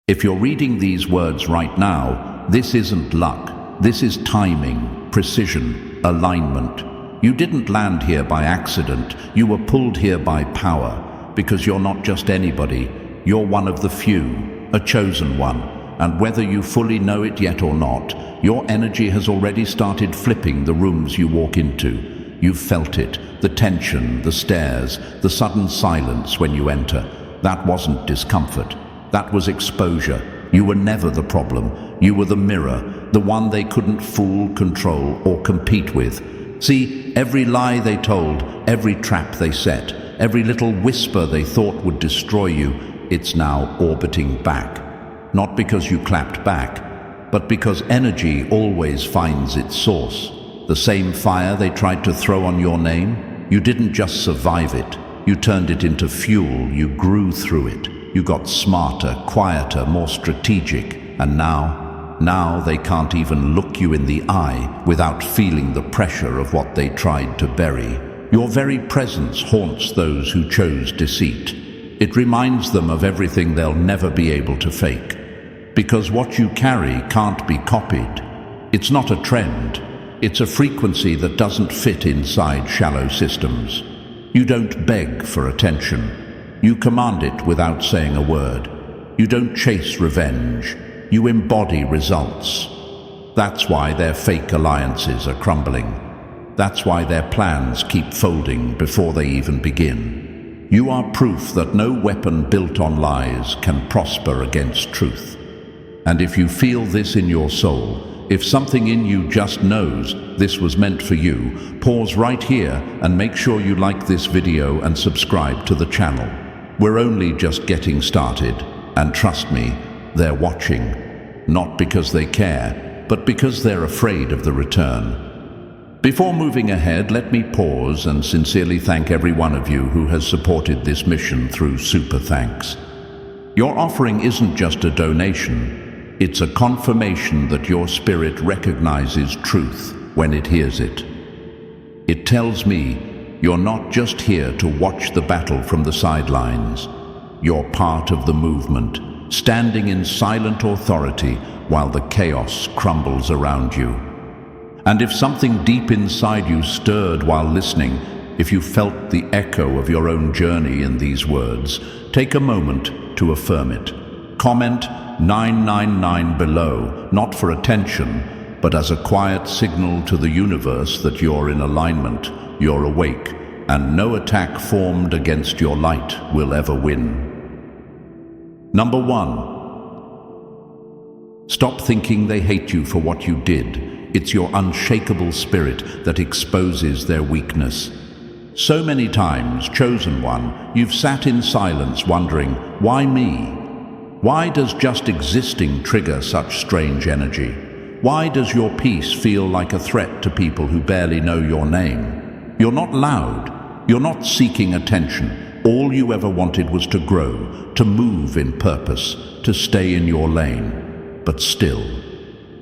If you're reading these words right now, this isn't luck. This is timing, precision, alignment. You didn't land here by accident. You were pulled here by power, because you're not just anybody. You're one of the few, a chosen one. And whether you fully know it yet or not, your energy has already started flipping the rooms you walk into. You've felt it, the tension, the stares, the sudden silence when you enter. That wasn't discomfort. That was exposure. You were never the problem. You were the mirror, the one they couldn't fool, control, or compete with. See, every lie they told, every trap they set, every little whisper they thought would destroy you, it's now orbiting back. Not because you clapped back, but because energy always finds its source. The same fire they tried to throw on your name, you didn't just survive it. You turned it into fuel. You grew through it. You got smarter, quieter, more strategic. And now they can't even look you in the eye without feeling the pressure of what they tried to bury. Your very presence haunts those who chose deceit. It reminds them of everything they'll never be able to fake. Because what you carry can't be copied. It's not a trend. It's a frequency that doesn't fit inside shallow systems. You don't beg for attention. You command it without saying a word. You don't chase revenge. You embody results. That's why their fake alliances are crumbling. That's why their plans keep folding before they even begin. You are proof that no weapon built on lies can prosper against truth. And if you feel this in your soul, if something in you just knows this was meant for you, pause right here and make sure you like this video and subscribe to the channel. We're only just getting started, and trust me, they're watching. Not because they care, but because they're afraid of the return. Before moving ahead, let me pause and sincerely thank every one of you who has supported this mission through Super Thanks. Your offering isn't just a donation, it's a confirmation that your spirit recognizes truth when it hears it. It tells me you're not just here to watch the battle from the sidelines. You're part of the movement, standing in silent authority while the chaos crumbles around you. And if something deep inside you stirred while listening, if you felt the echo of your own journey in these words, take a moment to affirm it. Comment 999 below, not for attention, but as a quiet signal to the universe that you're in alignment, you're awake, and no attack formed against your light will ever win. Number 1. Stop thinking they hate you for what you did. It's your unshakable spirit that exposes their weakness. So many times, chosen one, you've sat in silence wondering, why me? Why does just existing trigger such strange energy? Why does your peace feel like a threat to people who barely know your name? You're not loud. You're not seeking attention. All you ever wanted was to grow, to move in purpose, to stay in your lane. But still,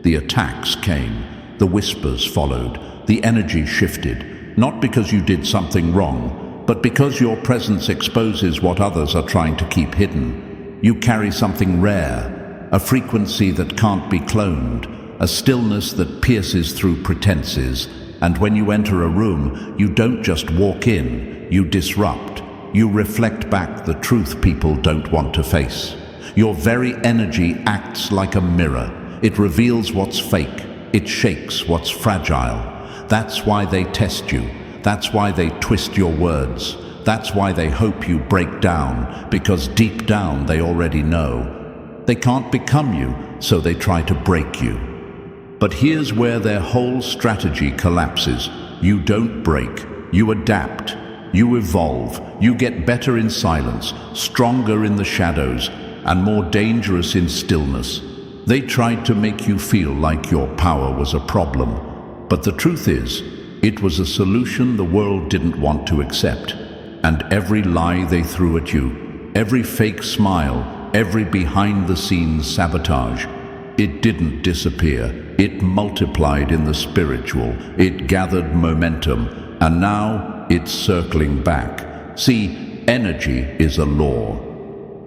the attacks came, the whispers followed, the energy shifted, not because you did something wrong, but because your presence exposes what others are trying to keep hidden. You carry something rare, a frequency that can't be cloned, a stillness that pierces through pretenses. And when you enter a room, you don't just walk in, you disrupt. You reflect back the truth people don't want to face. Your very energy acts like a mirror. It reveals what's fake. It shakes what's fragile. That's why they test you. That's why they twist your words. That's why they hope you break down, because deep down they already know. They can't become you, so they try to break you. But here's where their whole strategy collapses. You don't break, you adapt, you evolve, you get better in silence, stronger in the shadows, and more dangerous in stillness. They tried to make you feel like your power was a problem, but the truth is, it was a solution the world didn't want to accept. And every lie they threw at you, every fake smile, every behind-the-scenes sabotage, it didn't disappear. It multiplied in the spiritual. It gathered momentum. And now it's circling back. See, energy is a law.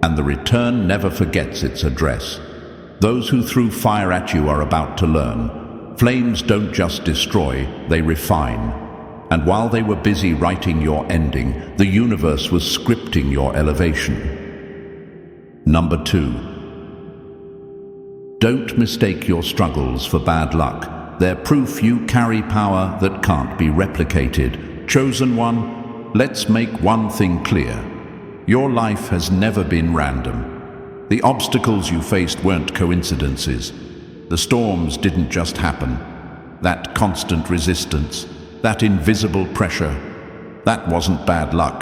and the return never forgets its address. Those who threw fire at you are about to learn. Flames don't just destroy, they refine. And while they were busy writing your ending, the universe was scripting your elevation. Number 2. Don't mistake your struggles for bad luck. They're proof you carry power that can't be replicated. Chosen one, let's make one thing clear. Your life has never been random. The obstacles you faced weren't coincidences. The storms didn't just happen. That constant resistance, that invisible pressure, that wasn't bad luck.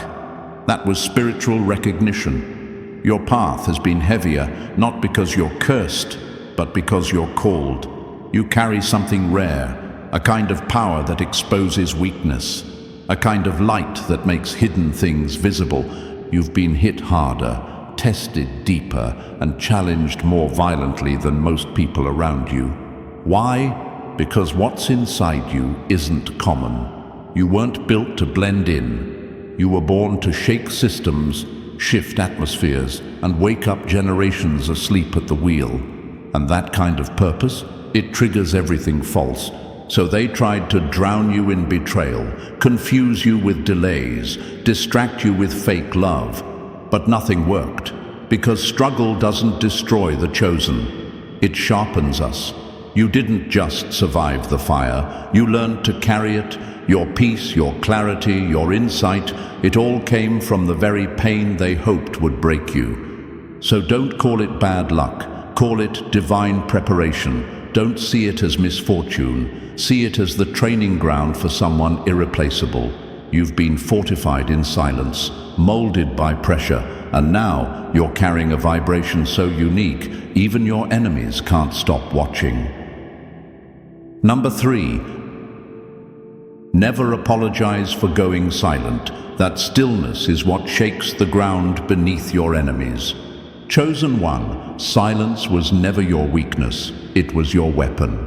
That was spiritual recognition. Your path has been heavier, not because you're cursed, but because you're called. You carry something rare, a kind of power that exposes weakness, a kind of light that makes hidden things visible. You've been hit harder, tested deeper, and challenged more violently than most people around you. Why? Because what's inside you isn't common. You weren't built to blend in. You were born to shake systems, shift atmospheres, and wake up generations asleep at the wheel. And that kind of purpose, it triggers everything false. So they tried to drown you in betrayal, confuse you with delays, distract you with fake love. But nothing worked, because struggle doesn't destroy the chosen. It sharpens us. You didn't just survive the fire, you learned to carry it. Your peace, your clarity, your insight, it all came from the very pain they hoped would break you. So don't call it bad luck, call it divine preparation. Don't see it as misfortune, see it as the training ground for someone irreplaceable. You've been fortified in silence, molded by pressure, and now you're carrying a vibration so unique, even your enemies can't stop watching. Number 3. Never apologize for going silent. That stillness is what shakes the ground beneath your enemies. Chosen one, silence was never your weakness, it was your weapon.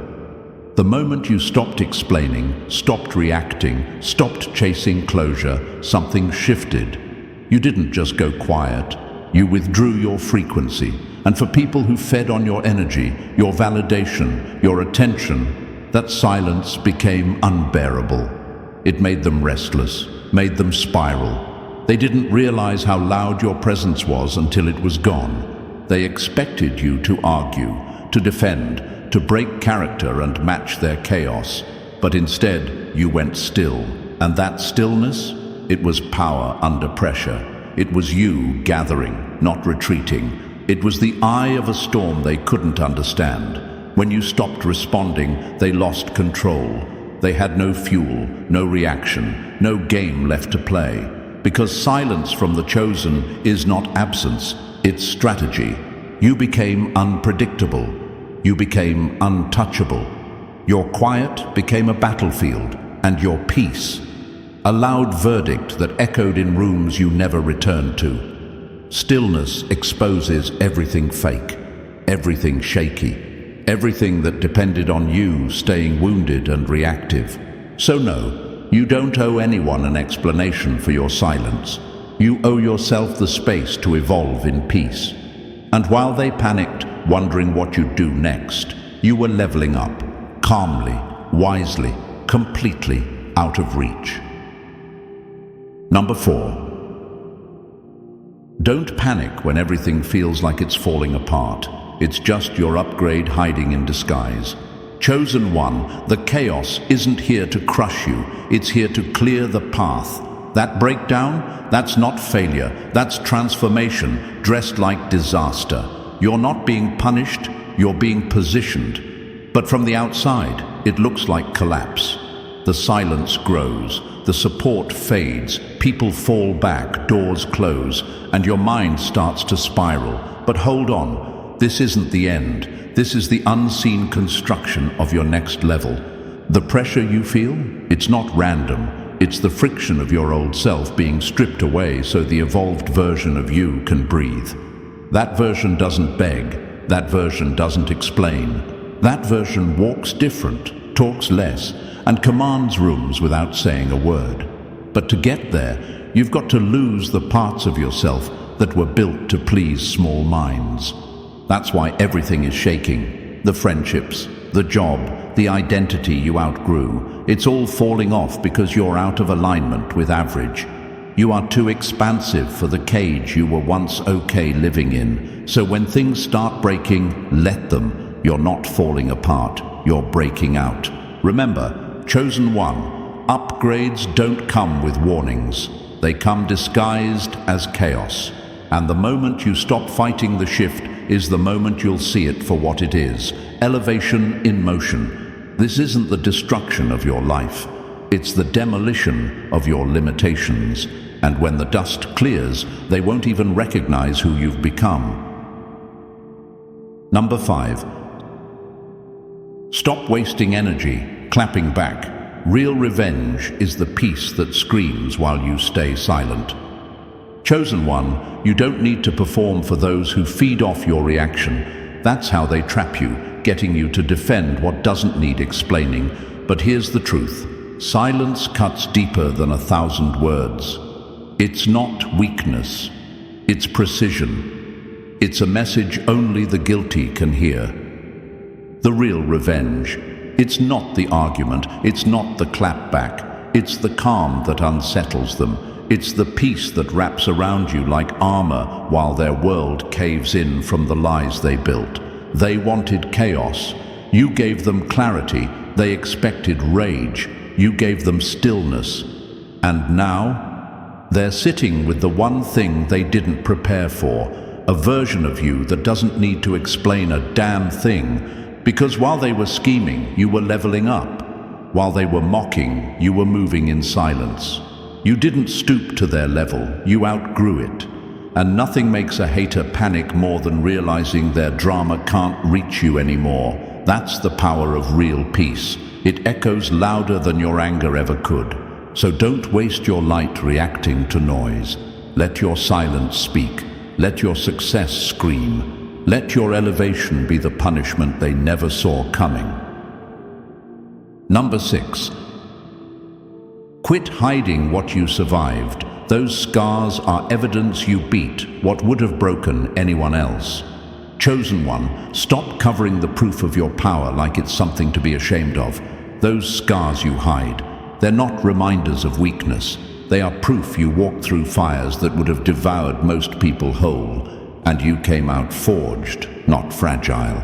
The moment you stopped explaining, stopped reacting, stopped chasing closure, something shifted. You didn't just go quiet, you withdrew your frequency. And for people who fed on your energy, your validation, your attention, that silence became unbearable. It made them restless, made them spiral. They didn't realize how loud your presence was until it was gone. They expected you to argue, to defend, to break character and match their chaos. But instead, you went still. And that stillness, it was power under pressure. It was you gathering, not retreating. It was the eye of a storm they couldn't understand. When you stopped responding, they lost control. They had no fuel, no reaction, no game left to play. Because silence from the chosen is not absence, it's strategy. You became unpredictable. You became untouchable. Your quiet became a battlefield, and your peace, a loud verdict that echoed in rooms you never returned to. Stillness exposes everything fake, everything shaky, everything that depended on you staying wounded and reactive. So no, you don't owe anyone an explanation for your silence. You owe yourself the space to evolve in peace. And while they panicked, wondering what you'd do next, you were leveling up, calmly, wisely, completely out of reach. Number 4. Don't panic when everything feels like it's falling apart. It's just your upgrade hiding in disguise. Chosen one, the chaos isn't here to crush you, it's here to clear the path. That breakdown, that's not failure, that's transformation, dressed like disaster. You're not being punished, you're being positioned. But from the outside, it looks like collapse. The silence grows, the support fades, people fall back, doors close, and your mind starts to spiral. But hold on, this isn't the end. This is the unseen construction of your next level. The pressure you feel, it's not random. It's the friction of your old self being stripped away so the evolved version of you can breathe. That version doesn't beg. That version doesn't explain. That version walks different, talks less, and commands rooms without saying a word. But to get there, you've got to lose the parts of yourself that were built to please small minds. That's why everything is shaking. The friendships, the job, the identity you outgrew. It's all falling off because you're out of alignment with average. You are too expansive for the cage you were once okay living in. So when things start breaking, let them. You're not falling apart, you're breaking out. Remember, Chosen One, upgrades don't come with warnings. They come disguised as chaos. And the moment you stop fighting the shift is the moment you'll see it for what it is. Elevation in motion. This isn't the destruction of your life. It's the demolition of your limitations. And when the dust clears, they won't even recognize who you've become. Number 5. Stop wasting energy, clapping back. Real revenge is the peace that screams while you stay silent. Chosen One, you don't need to perform for those who feed off your reaction. That's how they trap you, getting you to defend what doesn't need explaining. But here's the truth. Silence cuts deeper than 1,000 words. It's not weakness. It's precision. It's a message only the guilty can hear. The real revenge. It's not the argument. It's not the clapback. It's the calm that unsettles them. It's the peace that wraps around you like armor while their world caves in from the lies they built. They wanted chaos. You gave them clarity. They expected rage. You gave them stillness. And now, they're sitting with the one thing they didn't prepare for, a version of you that doesn't need to explain a damn thing, because while they were scheming, you were leveling up. While they were mocking, you were moving in silence. You didn't stoop to their level, you outgrew it. And nothing makes a hater panic more than realizing their drama can't reach you anymore. That's the power of real peace. It echoes louder than your anger ever could. So don't waste your light reacting to noise. Let your silence speak. Let your success scream. Let your elevation be the punishment they never saw coming. Number 6. Quit hiding what you survived. Those scars are evidence you beat what would have broken anyone else. Chosen One, stop covering the proof of your power like it's something to be ashamed of. Those scars you hide, they're not reminders of weakness. They are proof you walked through fires that would have devoured most people whole, and you came out forged, not fragile.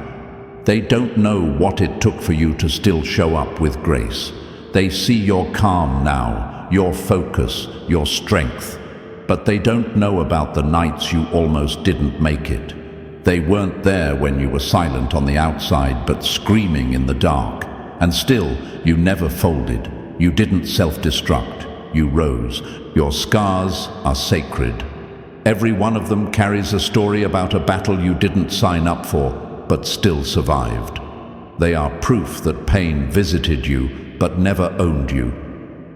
They don't know what it took for you to still show up with grace. They see your calm now, your focus, your strength, but they don't know about the nights you almost didn't make it. They weren't there when you were silent on the outside but screaming in the dark. And still, you never folded. You didn't self-destruct. You rose. Your scars are sacred. Every one of them carries a story about a battle you didn't sign up for, but still survived. They are proof that pain visited you, but never owned you.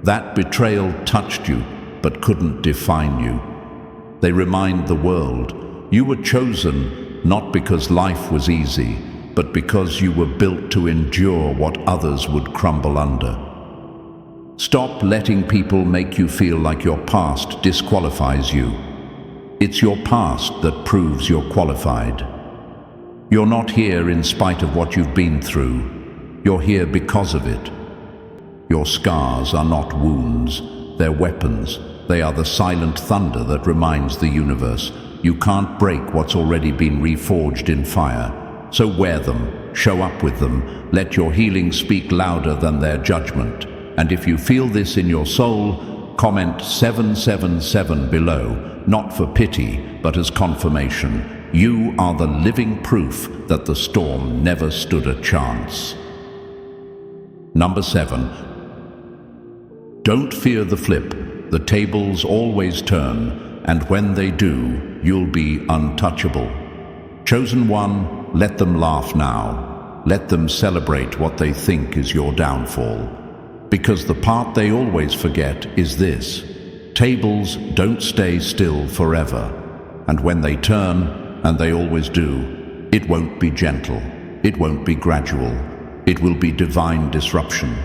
That betrayal touched you, but couldn't define you. They remind the world, you were chosen not because life was easy, but because you were built to endure what others would crumble under. Stop letting people make you feel like your past disqualifies you. It's your past that proves you're qualified. You're not here in spite of what you've been through. You're here because of it. Your scars are not wounds, they're weapons. They are the silent thunder that reminds the universe, you can't break what's already been reforged in fire. So wear them, show up with them, let your healing speak louder than their judgment. And if you feel this in your soul, comment 777 below, not for pity, but as confirmation. You are the living proof that the storm never stood a chance. Number 7. Don't fear the flip. The tables always turn, and when they do, you'll be untouchable. Chosen One, let them laugh now. Let them celebrate what they think is your downfall. Because the part they always forget is this: tables don't stay still forever. And when they turn, and they always do, it won't be gentle. It won't be gradual. It will be divine disruption.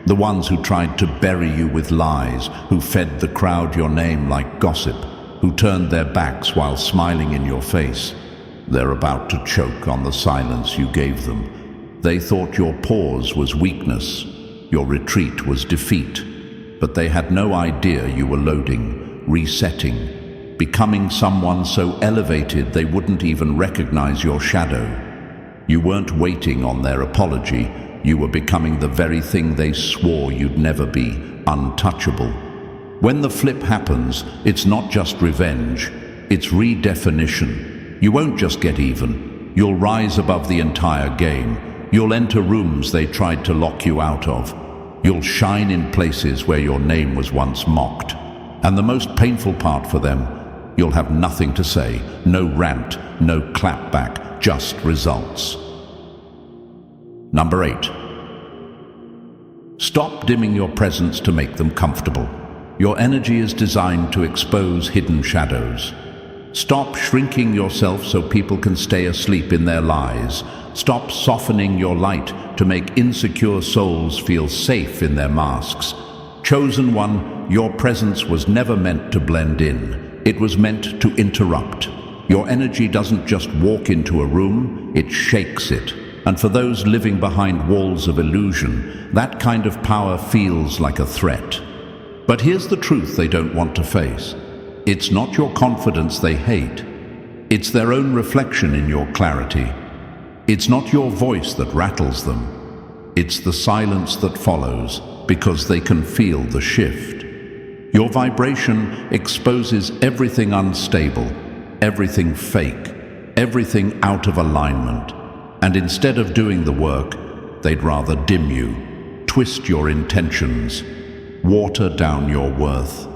The ones who tried to bury you with lies, who fed the crowd your name like gossip, who turned their backs while smiling in your face. They're about to choke on the silence you gave them. They thought your pause was weakness, your retreat was defeat, but they had no idea you were loading, resetting, becoming someone so elevated they wouldn't even recognize your shadow. You weren't waiting on their apology, you were becoming the very thing they swore you'd never be, untouchable. When the flip happens, it's not just revenge, it's redefinition. You won't just get even, you'll rise above the entire game. You'll enter rooms they tried to lock you out of. You'll shine in places where your name was once mocked. And the most painful part for them, you'll have nothing to say, no rant, no clapback, just results. Number 8. Stop dimming your presence to make them comfortable. Your energy is designed to expose hidden shadows. Stop shrinking yourself so people can stay asleep in their lies. Stop softening your light to make insecure souls feel safe in their masks. Chosen one, your presence was never meant to blend in. It was meant to interrupt. Your energy doesn't just walk into a room, it shakes it. And for those living behind walls of illusion, that kind of power feels like a threat. But here's the truth they don't want to face. It's not your confidence they hate. It's their own reflection in your clarity. It's not your voice that rattles them. It's the silence that follows, because they can feel the shift. Your vibration exposes everything unstable, everything fake, everything out of alignment. And instead of doing the work, they'd rather dim you, twist your intentions, water down your worth.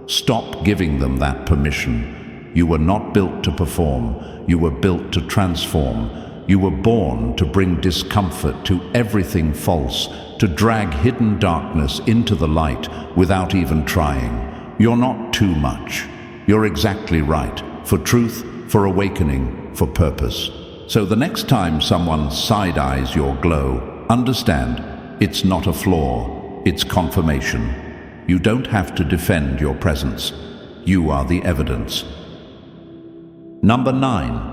Stop giving them that permission. You were not built to perform. You were built to transform. You were born to bring discomfort to everything false, to drag hidden darkness into the light without even trying. You're not too much. You're exactly right, for truth, for awakening, for purpose. So the next time someone side-eyes your glow, understand, it's not a flaw, it's confirmation. You don't have to defend your presence. You are the evidence. Number 9.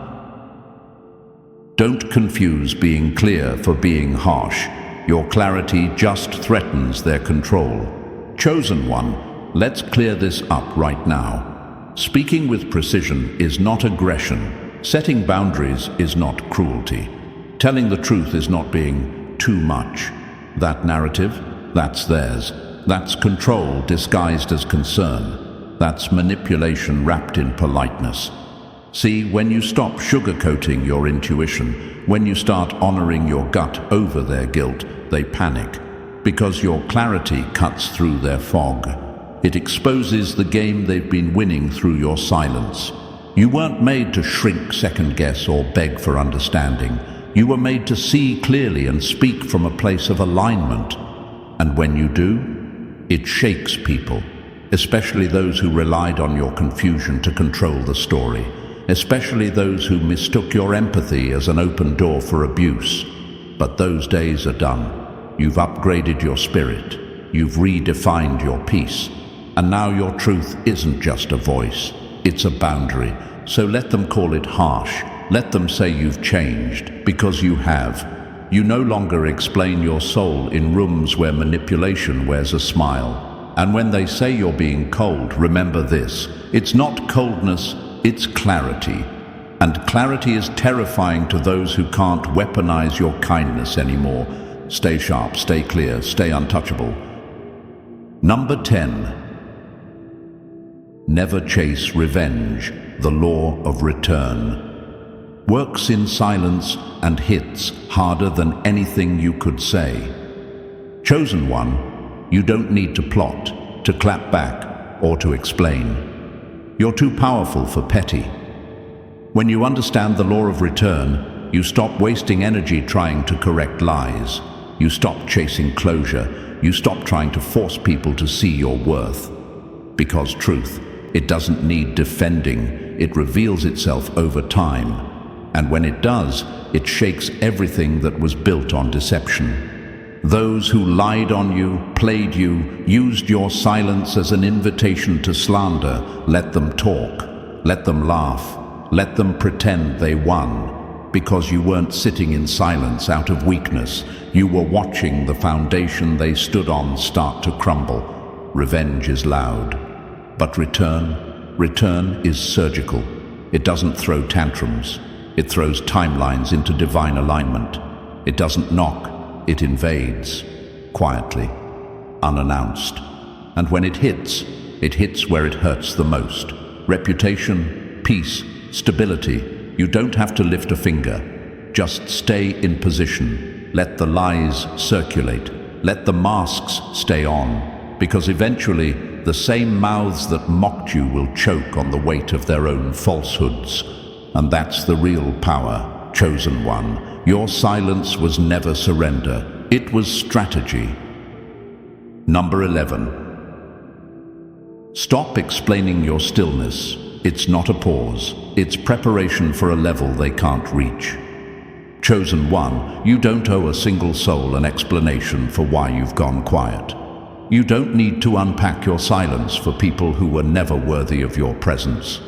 Don't confuse being clear for being harsh. Your clarity just threatens their control. Chosen one, let's clear this up right now. Speaking with precision is not aggression. Setting boundaries is not cruelty. Telling the truth is not being too much. That narrative, that's theirs. That's control disguised as concern. That's manipulation wrapped in politeness. See, when you stop sugarcoating your intuition, when you start honoring your gut over their guilt, they panic. Because your clarity cuts through their fog. It exposes the game they've been winning through your silence. You weren't made to shrink, second-guess, or beg for understanding. You were made to see clearly and speak from a place of alignment. And when you do, it shakes people, especially those who relied on your confusion to control the story, especially those who mistook your empathy as an open door for abuse. But those days are done. You've upgraded your spirit. You've redefined your peace. And now your truth isn't just a voice. It's a boundary, so let them call it harsh. Let them say you've changed, because you have. You no longer explain your soul in rooms where manipulation wears a smile. And when they say you're being cold, remember this. It's not coldness, it's clarity. And clarity is terrifying to those who can't weaponize your kindness anymore. Stay sharp, stay clear, stay untouchable. Number 10. Never chase revenge, the law of return. Works in silence and hits harder than anything you could say. Chosen one, you don't need to plot, to clap back, or to explain. You're too powerful for petty. When you understand the law of return, you stop wasting energy trying to correct lies. You stop chasing closure. You stop trying to force people to see your worth. Because truth, it doesn't need defending, it reveals itself over time. And when it does, it shakes everything that was built on deception. Those who lied on you, played you, used your silence as an invitation to slander, let them talk, let them laugh, let them pretend they won. Because you weren't sitting in silence out of weakness, you were watching the foundation they stood on start to crumble. Revenge is loud, but return is surgical. It doesn't throw tantrums. It throws timelines into divine alignment. It doesn't knock, it invades, quietly, unannounced. And when it hits where it hurts the most. Reputation, peace, stability. You don't have to lift a finger. Just stay in position. Let the lies circulate. Let the masks stay on. Because eventually, the same mouths that mocked you will choke on the weight of their own falsehoods. And that's the real power, chosen one. Your silence was never surrender. It was strategy. Number 11. Stop explaining your stillness. It's not a pause. It's preparation for a level they can't reach. Chosen one, you don't owe a single soul an explanation for why you've gone quiet. You don't need to unpack your silence for people who were never worthy of your presence.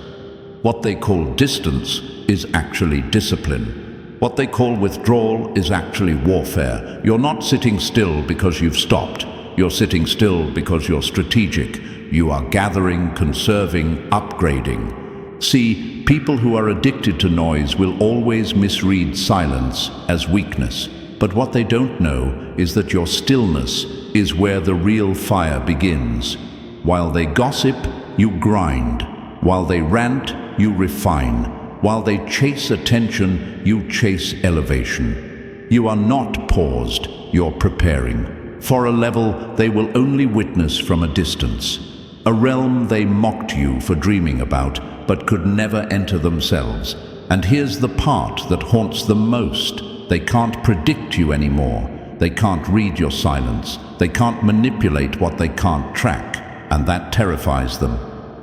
What they call distance is actually discipline. What they call withdrawal is actually warfare. You're not sitting still because you've stopped. You're sitting still because you're strategic. You are gathering, conserving, upgrading. See, people who are addicted to noise will always misread silence as weakness. But what they don't know is that your stillness is where the real fire begins. While they gossip, you grind. While they rant, you refine. While they chase attention, you chase elevation. You are not paused, you're preparing. For a level they will only witness from a distance. A realm they mocked you for dreaming about, but could never enter themselves. And here's the part that haunts them most. They can't predict you anymore. They can't read your silence. They can't manipulate what they can't track. And that terrifies them.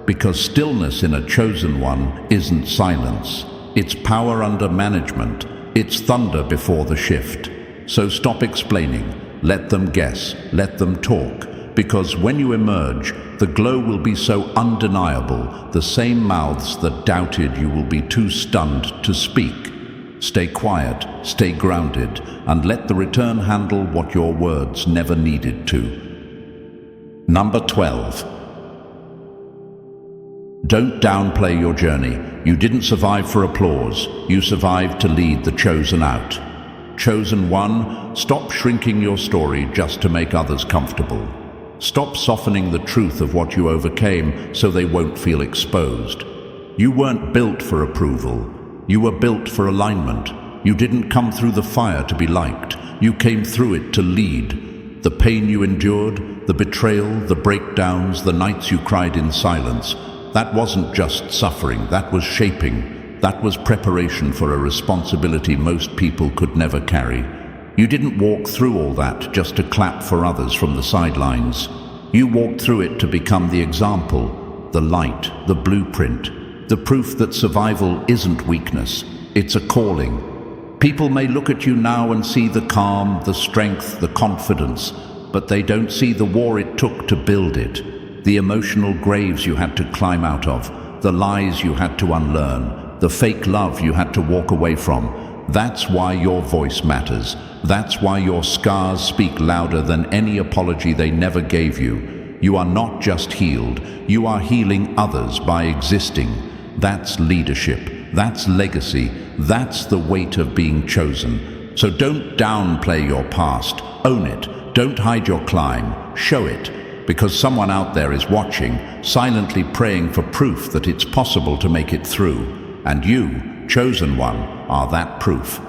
Because stillness in a chosen one isn't silence. It's power under management. It's thunder before the shift. So stop explaining. Let them guess. Let them talk. Because when you emerge, the glow will be so undeniable, the same mouths that doubted you will be too stunned to speak. Stay quiet, stay grounded, and let the return handle what your words never needed to. Number 12. Don't downplay your journey. You didn't survive for applause. You survived to lead the chosen out. Chosen one, stop shrinking your story just to make others comfortable. Stop softening the truth of what you overcame so they won't feel exposed. You weren't built for approval. You were built for alignment. You didn't come through the fire to be liked. You came through it to lead. The pain you endured, the betrayal, the breakdowns, the nights you cried in silence, that wasn't just suffering, that was shaping. That was preparation for a responsibility most people could never carry. You didn't walk through all that just to clap for others from the sidelines. You walked through it to become the example, the light, the blueprint, the proof that survival isn't weakness, it's a calling. People may look at you now and see the calm, the strength, the confidence, but they don't see the war it took to build it, the emotional graves you had to climb out of, the lies you had to unlearn, the fake love you had to walk away from. That's why your voice matters. That's why your scars speak louder than any apology they never gave you. You are not just healed, you are healing others by existing. That's leadership, that's legacy, that's the weight of being chosen. So don't downplay your past, own it. Don't hide your climb, show it. Because someone out there is watching, silently praying for proof that it's possible to make it through. And you, chosen one, are that proof.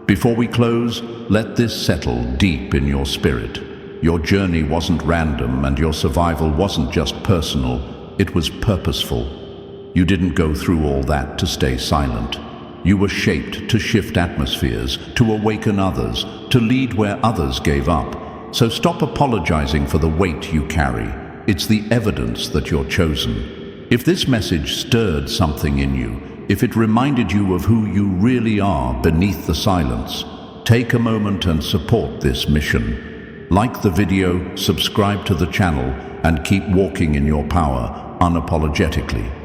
Before we close, let this settle deep in your spirit. Your journey wasn't random and your survival wasn't just personal, it was purposeful. You didn't go through all that to stay silent. You were shaped to shift atmospheres, to awaken others, to lead where others gave up. So stop apologizing for the weight you carry. It's the evidence that you're chosen. If this message stirred something in you, if it reminded you of who you really are beneath the silence, take a moment and support this mission. Like the video, subscribe to the channel, and keep walking in your power unapologetically.